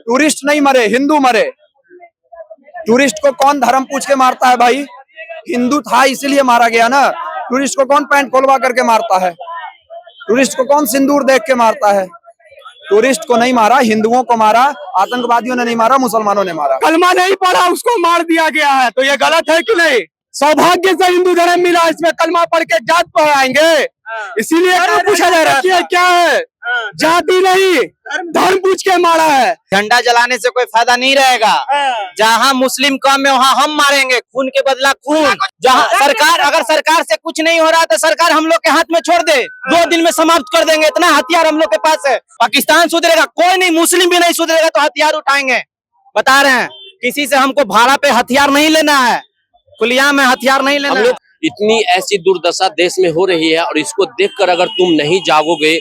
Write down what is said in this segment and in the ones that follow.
Tourist नहीं मरे, हिंदू मरे। टूरिस्ट को कौन धर्म पूछ के मारता है भाई? हिंदू था इसीलिए मारा गया ना। टूरिस्ट को कौन पैंट खोलवा करके मारता है? टूरिस्ट को कौन सिंदूर देख के मारता है? टूरिस्ट को नहीं मारा, हिंदुओं को मारा। आतंकवादियों ने नहीं मारा, मुसलमानों ने मारा। कलमा नहीं पढ़ा उसको मार दिया गया है, तो ये गलत है कि नहीं? सौभाग्य से हिंदू धर्म मिला, इसमें कलमा पढ़ के जात पढ़ाएंगे, इसीलिए पूछा जा रहा है क्या है? जाति नहीं, धर्म पूछ के मारा है। झंडा जलाने से कोई फायदा नहीं रहेगा। जहाँ मुस्लिम कम है वहाँ हम मारेंगे, खून के बदला खून। जहाँ अगर सरकार से कुछ नहीं हो रहा तो सरकार हम लोग के हाथ में छोड़ दे, 2 दिन में समाप्त कर देंगे। इतना हथियार हम लोग के पास है। पाकिस्तान सुधरेगा, कोई नहीं, मुस्लिम भी नहीं सुधरेगा तो हथियार उठाएंगे। बता रहे हैं, किसी से हमको भाड़ा पे हथियार नहीं लेना है, खुलिया में हथियार नहीं लेना है। इतनी ऐसी दुर्दशा देश में हो रही है और इसको देखकर अगर तुम नहीं जागोगे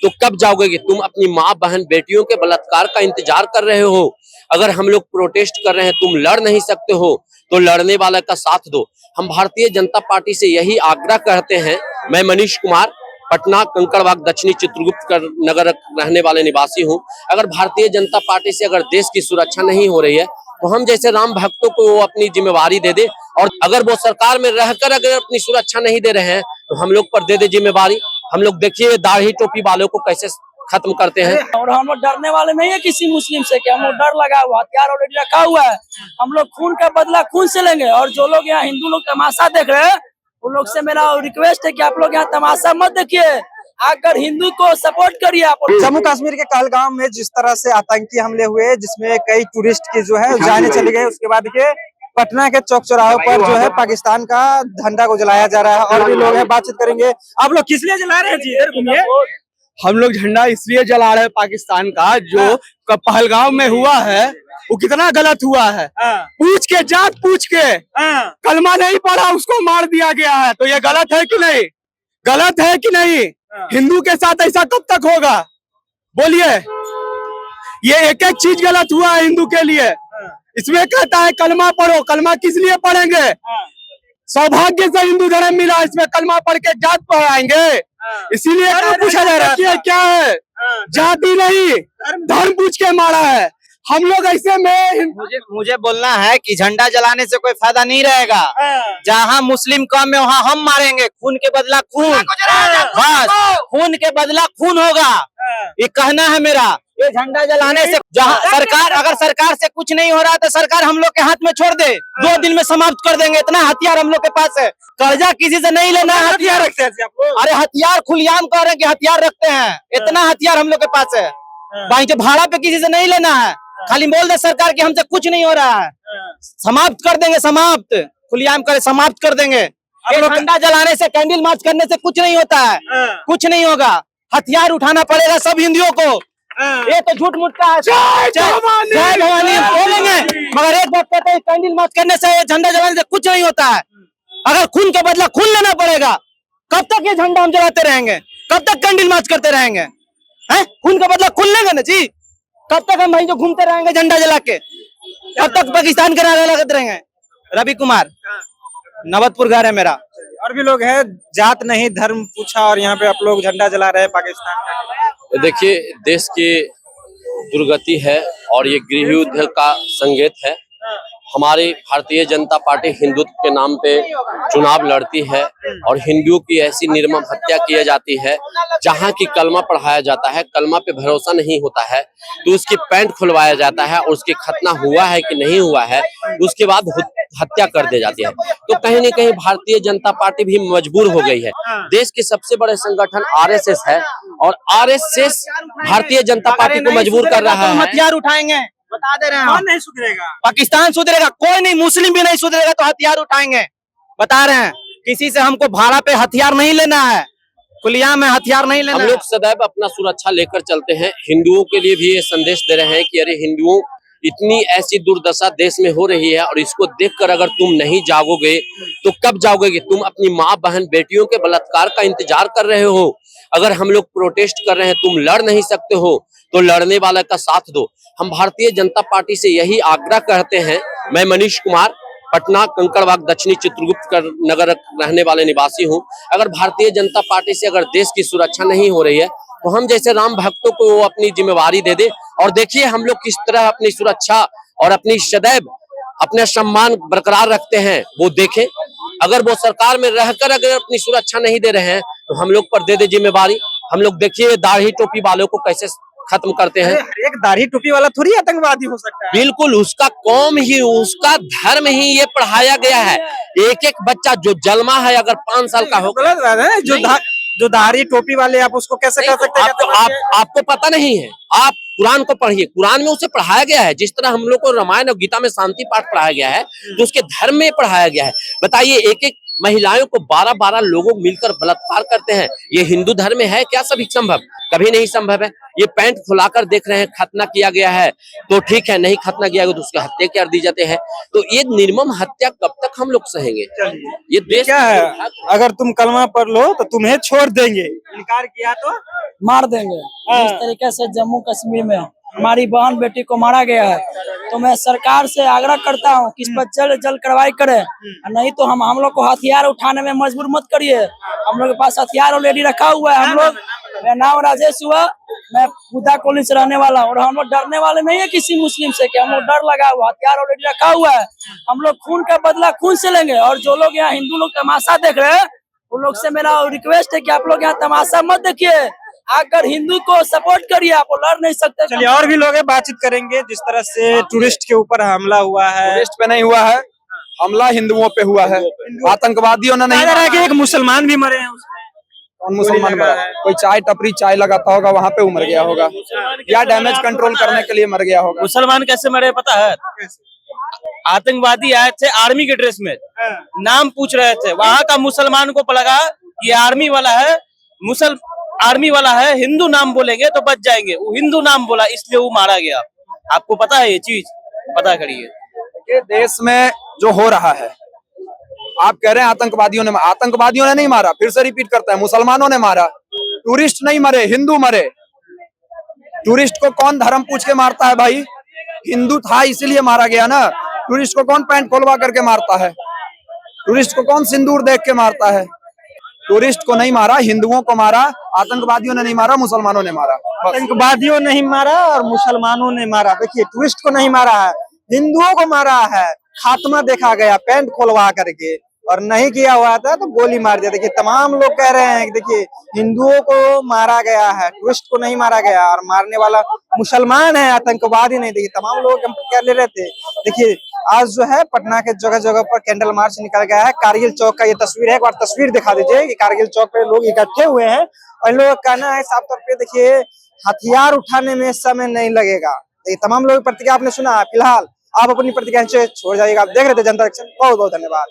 तो कब जाओगे कि तुम अपनी माँ बहन बेटियों के बलात्कार का इंतजार कर रहे हो। अगर हम लोग प्रोटेस्ट कर रहे हैं, तुम लड़ नहीं सकते हो तो लड़ने वाले का साथ दो। हम भारतीय जनता पार्टी से यही आग्रह करते हैं। मैं मनीष कुमार, पटना कंकड़बाग दक्षिणी चित्रगुप्त नगर रहने वाले निवासी हूँ। अगर भारतीय जनता पार्टी से अगर देश की सुरक्षा नहीं हो रही है तो हम जैसे राम भक्तों को वो अपनी जिम्मेवारी दे दे, और अगर वो सरकार में रहकर अगर अपनी सुरक्षा नहीं दे रहे हैं तो हम लोग पर दे दे जिम्मेवारी। हम लोग देखिए दाढ़ी टोपी वालों को कैसे खत्म करते हैं। और हम लोग डरने वाले नहीं है किसी मुस्लिम से, कि हम लोग डर लगा हुआ, हथियार ऑलरेडी रखा हुआ है। हम लोग खून का बदला खून से लेंगे। और जो लोग यहाँ हिंदू लोग तमाशा देख रहे हैं उन लोग से मेरा रिक्वेस्ट है कि आप लोग यहाँ तमाशा मत देखिए, आकर हिंदू को सपोर्ट करिए आप। जम्मू कश्मीर के कहलगाम में जिस तरह से आतंकी हमले हुए, जिसमें कई टूरिस्ट की जो है जाने चली गई, उसके बाद देखिए पटना के चौक चौराहों पर जो है पाकिस्तान का झंडा को जलाया जा रहा है। और भी लोग हैं, बातचीत करेंगे। आप लोग किस लिए जला रहे हैं जी? इधर घूमिए। हम लोग झंडा इसलिए जला रहे हैं पाकिस्तान का, जो पहलगाम में हुआ है वो कितना गलत हुआ है। पूछ के, जात पूछ के, कलमा नहीं पढ़ा उसको मार दिया गया है, तो ये गलत है कि नहीं? गलत है कि नहीं? हिंदू के साथ ऐसा कब तक होगा? बोलिए। ये एक एक चीज गलत हुआ है हिंदू के लिए। इसमें कहता है कलमा पढ़ो, कलमा किस लिए पढ़ेंगे? सौभाग्य से हिंदू धर्म मिला, इसमें कलमा पढ़ के जात पढ़ाएंगे, इसीलिए पूछा जा रहा है क्या है? जाति नहीं, धर्म पूछ के मारा है। हम लोग ऐसे में मुझे बोलना है कि झंडा जलाने से कोई फायदा नहीं रहेगा। जहाँ मुस्लिम कम है वहाँ हम मारेंगे, खून के बदला खून। बस खून के बदला खून होगा, ये कहना है मेरा। ये झंडा जलाने से जहाँ अगर सरकार से कुछ नहीं हो रहा तो सरकार हम लोग के हाथ में छोड़ दे, 2 दिन में समाप्त कर देंगे। इतना हथियार हम लोग के पास है। कर्जा किसी से नहीं लेना है। हथियार रखते हैं आप लोग? अरे हथियार खुलेआम कह रहे हैं कि हथियार रखते हैं। इतना हथियार हम लोग के पास है। भाई भाड़ा पे किसी से नहीं लेना है, खाली बोल दे सरकार कि हमसे कुछ नहीं हो रहा है, समाप्त कर देंगे। समाप्त खुलेआम करे, समाप्त कर देंगे। झंडा जलाने से, कैंडल मार्च करने से कुछ नहीं होता है, कुछ नहीं होगा। हथियार उठाना पड़ेगा सब हिंदुओं को। ये तो झूठ मूठ का है। जय भवानी बोलेंगे, मगर एक बात कहते हैं, कैंडल मार्च करने से, झंडा जलाने से कुछ नहीं होता है। अगर खून का बदला खून लेना पड़ेगा, कब तक ये झंडा हम जलाते रहेंगे? कब तक कैंडल मार्च करते रहेंगे? खून का बदला खून लेंगे ना जी। कब तक हम भाई जो घूमते रहेंगे झंडा जला के? कब तक पाकिस्तान के नारे लगाते रहेंगे? रवि कुमार, नवतपुर घर है मेरा। और भी लोग हैं, जात नहीं धर्म पूछा, और यहाँ पे आप लोग झंडा जला रहे हैं पाकिस्तान का। देखिए देश की दुर्गति है और ये गृह युद्ध का संकेत है। हमारी भारतीय जनता पार्टी हिंदुत्व के नाम पे चुनाव लड़ती है और हिंदुओं की ऐसी निर्मम हत्या की जाती है। जहाँ की कलमा पढ़ाया जाता है, कलमा पे भरोसा नहीं होता है तो उसकी पैंट खुलवाया जाता है और उसकी खतना हुआ है कि नहीं हुआ है उसके बाद हत्या कर दी जाती है। तो कहीं न कहीं भारतीय जनता पार्टी भी मजबूर हो गई है। देश के सबसे बड़े संगठन आरएसएस है और आरएसएस भारतीय जनता पार्टी को मजबूर कर रहा है। हथियार उठाएंगे, बता दे रहे हैं। कौन नहीं सुधरेगा? पाकिस्तान सुधरेगा, कोई नहीं, मुस्लिम भी नहीं सुधरेगा तो हथियार उठाएंगे। बता रहे हैं, किसी से हमको भाड़ा पे हथियार नहीं लेना है, खुलिया में हथियार नहीं लेना। हम लोग सदैव अपना सुरक्षा लेकर चलते हैं। हिंदुओं के लिए भी ये संदेश दे रहे हैं कि अरे हिंदुओं, इतनी ऐसी दुर्दशा देश में हो रही है और इसको देखकर अगर तुम नहीं जागोगे तो कब जाओगे कि तुम अपनी माँ बहन बेटियों के बलात्कार का इंतजार कर रहे हो। अगर हम लोग प्रोटेस्ट कर रहे हैं, तुम लड़ नहीं सकते हो तो लड़ने वाले का साथ दो। हम भारतीय जनता पार्टी से यही आग्रह करते हैं। मैं मनीष कुमार, पटना कंकड़बाग दक्षिणी चित्रगुप्त नगर रहने वाले निवासी हूं। अगर भारतीय जनता पार्टी से अगर देश की सुरक्षा नहीं हो रही है तो हम जैसे राम भक्तों को वो अपनी जिम्मेवारी दे दे। और देखिए हम लोग किस तरह अपनी सुरक्षा और अपनी सदैव अपने सम्मान बरकरार रखते हैं, वो देखें। अगर वो सरकार में रहकर अगर अपनी सुरक्षा नहीं दे रहे हैं तो हम लोग पर दे दे जिम्मेवारी। हम लोग देखिए दाढ़ी टोपी वालों को कैसे खत्म करते हैं। एक दाढ़ी टोपी वाला थोड़ी आतंकवादी हो सकता है। बिल्कुल, उसका कौम ही, उसका धर्म ही ये पढ़ाया गया है। एक एक बच्चा जो जन्मा है अगर 5 साल का होगा, गलत बात है। जो दाढ़ी टोपी वाले आप उसको कैसे कर सकते हैं? आपको पता नहीं है। आप कुरान को पढ़िए, कुरान में उसे पढ़ाया गया है। जिस तरह हम लोग को रामायण और गीता में शांति पाठ पढ़ाया गया है, तो उसके धर्म में पढ़ाया गया है। बताइए, एक एक महिलाओं को 12-12 लोगों मिलकर बलात्कार करते हैं, ये हिंदू धर्म में है क्या सभी संभव? कभी नहीं संभव है। ये पैंट खुलाकर देख रहे हैं, खतना किया गया है तो ठीक है, नहीं खतना किया गया तो उसकी हत्या कर दी जाते हैं। तो ये निर्मम हत्या कब तक हम लोग सहेंगे? ये देश क्या है, अगर तुम कलमा पढ़ लो तो तुम्हें छोड़ देंगे, इनकार किया तो मार देंगे। इस तरीके से जम्मू कश्मीर में हमारी बहन बेटी को मारा गया है, तो मैं सरकार से आग्रह करता हूँ कि इस पर जल्द कार्रवाई करे, नहीं तो हम लोग को हथियार उठाने में मजबूर मत करिए। हम लोग के पास हथियार ऑलरेडी रखा हुआ है। हम लोग, मेरा नाम राजेश हुआ, मैं बुद्धा कॉलोनी से रहने वाला हूँ, और हम लोग डरने वाले नहीं है किसी मुस्लिम से कि हम लोग डर लगा हुआ, हथियार ऑलरेडी रखा हुआ है। हम लोग खून का बदला खून से लेंगे। और जो लोग यहाँ हिंदू लोग तमाशा देख रहे हैं, उन लोग से मेरा रिक्वेस्ट है कि आप लोग यहाँ तमाशा मत देखिए, आकर हिंदू को सपोर्ट करिए। आप लड़ नहीं सकते। चलिए, और भी लोग हैं, बातचीत करेंगे। जिस तरह से टूरिस्ट के ऊपर हमला हुआ है, टूरिस्ट पे नहीं हुआ है हमला, हिंदुओं पे हुआ है। आतंकवादियों ने नहीं कहा कि एक मुसलमान भी मरे हैं उसमें। कौन मुसलमान मरा? कोई चाय टपरी चाय लगाता होगा, वहां पे उमर गया होगा, या डैमेज कंट्रोल करने के लिए मर गया होगा। मुसलमान कैसे मरे पता है? आतंकवादी आए थे आर्मी के ड्रेस में, नाम पूछ रहे थे, वहाँ का मुसलमान को लगा ये आर्मी वाला है, आर्मी वाला है, हिंदू नाम बोलेंगे तो बच जाएंगे। वो हिंदू नाम बोला इसलिए वो मारा गया। आपको पता है ये चीज? पता करिए। ये देश में जो हो रहा है, आप कह रहे हैं आतंकवादियों ने नहीं मारा, फिर से रिपीट करता है, मुसलमानों ने मारा। टूरिस्ट नहीं मरे, हिंदू मरे। टूरिस्ट को कौन धर्म पूछ के मारता है भाई? हिंदू था इसीलिए मारा गया ना। टूरिस्ट को कौन पैंट खोलवा करके मारता है? टूरिस्ट को कौन सिंदूर देख के मारता है? टूरिस्ट को नहीं मारा, हिंदुओं को मारा। आतंकवादियों ने नहीं मारा, मुसलमानों ने मारा। आतंकवादियों ने नहीं मारा और मुसलमानों ने मारा। देखिए, टूरिस्ट को नहीं मारा है, हिंदुओं को मारा है। खात्मा देखा गया पैंट खोलवा करके, और नहीं किया हुआ था तो गोली मार दिया। देखिए, तमाम लोग कह रहे हैं कि देखिए हिंदुओं को मारा गया है, टूरिस्ट को नहीं मारा गया, और मारने वाला मुसलमान है, आतंकवादी नहीं। देखिए, तमाम लोग कह ले रहे थे। देखिए, आज जो है पटना के जगह जगह पर कैंडल मार्च निकल गया है। कारगिल चौक का ये तस्वीर है, एक बार तस्वीर दिखा दीजिए कि कारगिल चौक पे लोग इकट्ठे हुए हैं, और इन लोगों का कहना है साफ तौर पे, देखिए हथियार उठाने में समय नहीं लगेगा। देखिए, तमाम लोग प्रतिक्रिया आपने सुना। फिलहाल आप अपनी प्रतिक्रिया छोड़ जाइएगा। आप देख रहे थे जनता एक्शन। बहुत बहुत धन्यवाद।